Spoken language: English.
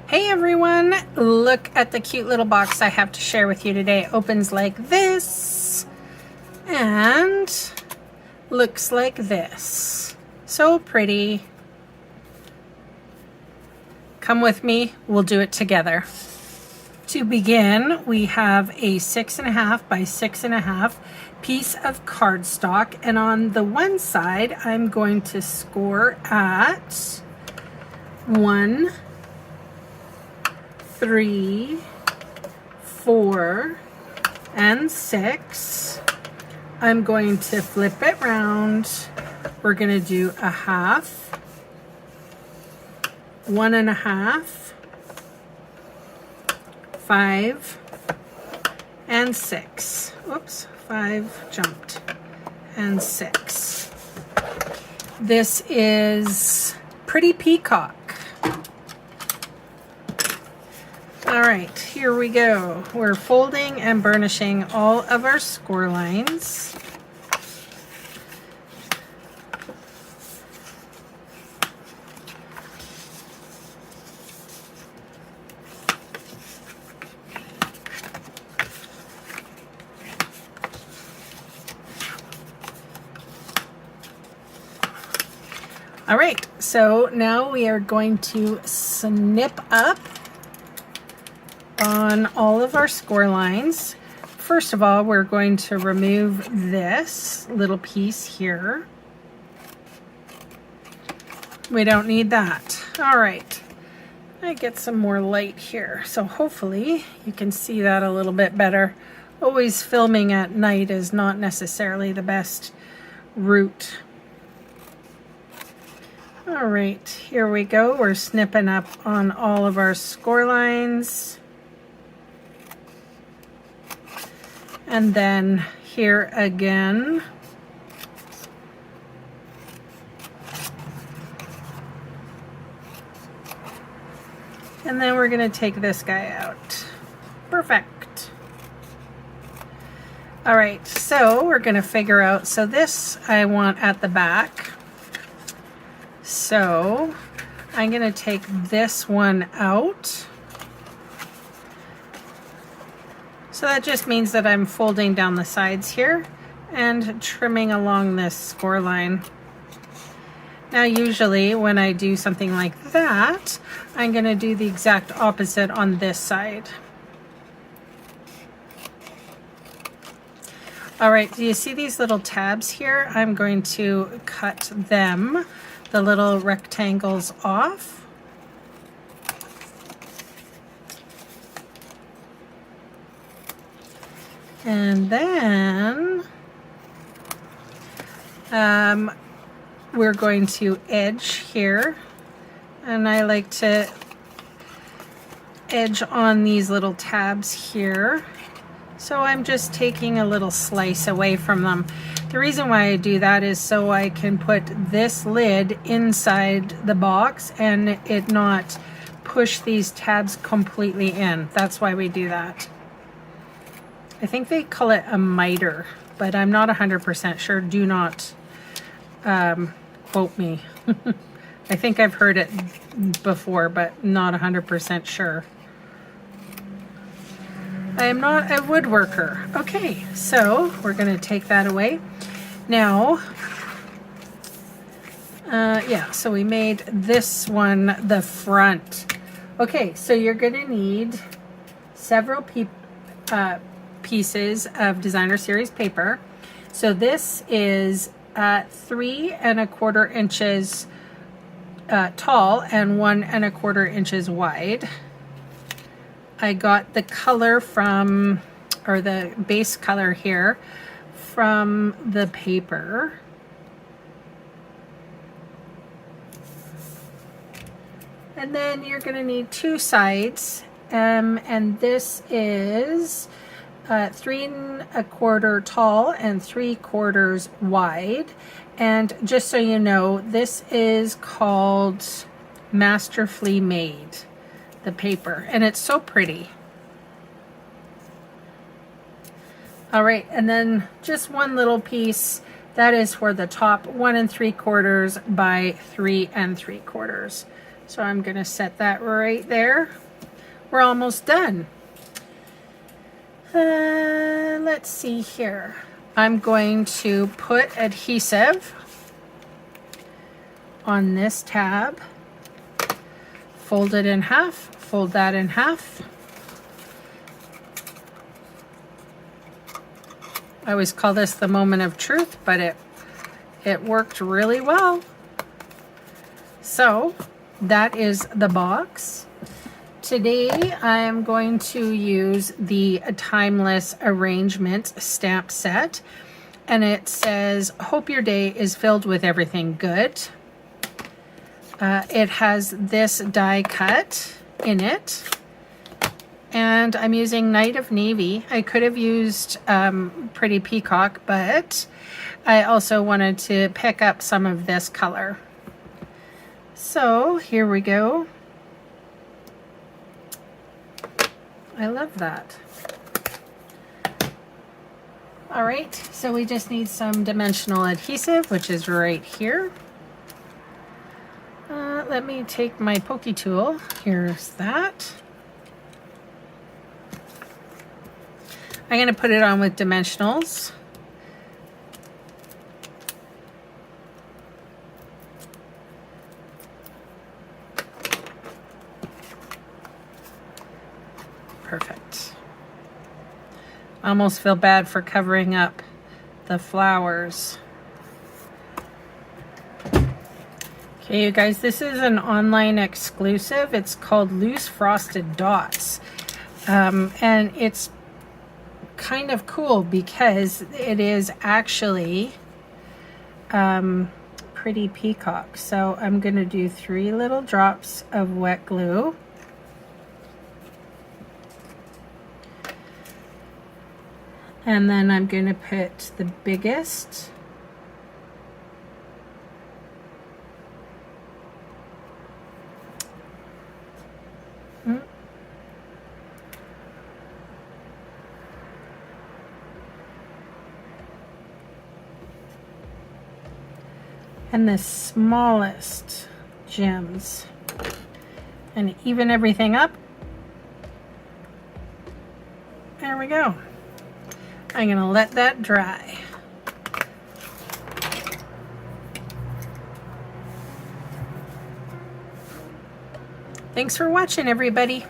Hey everyone, look at the cute little box I have to share with you today. It opens like this and looks like this. So pretty. Come with me, we'll do it together. To begin, we have a 6.5 by 6.5 piece of cardstock, and on the one side I'm going to score at 1, 3, 4, and 6. I'm going to flip it round. We're going to do a half, 1.5, 5, and 6. Oops, 5 jumped, and 6. This is Pretty Peacock. All right, here we go. We're folding and burnishing all of our score lines. All right, so now we are going to snip up on all of our score lines. First of all, we're going to remove this little piece here. We don't need that. All right, I get some more light here, so hopefully you can see that a little bit better. Always filming at night is not necessarily the best route. All right, here we go. We're snipping up on all of our score lines. And then here again. And then we're going to take this guy out. Perfect. All right, so we're going to figure out, so this I want at the back. So I'm going to take this one out. So that just means that I'm folding down the sides here and trimming along this score line. Now usually when I do something like that, I'm going to do the exact opposite on this side. All right, do you see these little tabs here? I'm going to cut them, the little rectangles, off. And then we're going to edge here, and I like to edge on these little tabs here. So I'm just taking a little slice away from them. The reason why I do that is so I can put this lid inside the box and it not push these tabs completely in. That's why we do that. I think they call it a miter, but I'm not 100% sure. Do not quote me. I think I've heard it before, but not 100% sure. I am not a woodworker. Okay, so we're going to take that away. Now, yeah, so we made this one the front. Okay, so you're going to need several pieces of designer series paper. So this is 3¼ inches tall and 1¼ inches wide. I got the color from, or the base color here, from the paper. And then you're going to need 2 sides, and this is 3¼ tall and 3/4 wide. And just so you know, this is called Masterfully Made, the paper, and it's so pretty. All right, and then just one little piece that is for the top, 1 3/4 by 3 3/4. So I'm going to set that right there. We're almost done. Let's see here. I'm going to put adhesive on this tab, fold it in half, fold that in half. I always call this the moment of truth, but it worked really well. So that is the box. Today I am going to use the Timeless Arrangement stamp set, and it says, hope your day is filled with everything good. It has this die cut in it, and I'm using Night of Navy. I could have used Pretty Peacock, but I also wanted to pick up some of this color. So here we go. I love that. All right, so we just need some dimensional adhesive, which is right here. Let me take my pokey tool. Here's that. I'm going to put it on with dimensionals. Perfect. I almost feel bad for covering up the flowers. Okay, you guys, this is an online exclusive. It's called Loose Frosted Dots. And it's kind of cool because it is actually Pretty Peacock. So I'm going to do 3 little drops of wet glue. And then I'm going to put the biggest and the smallest gems, and even everything up. There we go. I'm going to let that dry. Thanks for watching, everybody.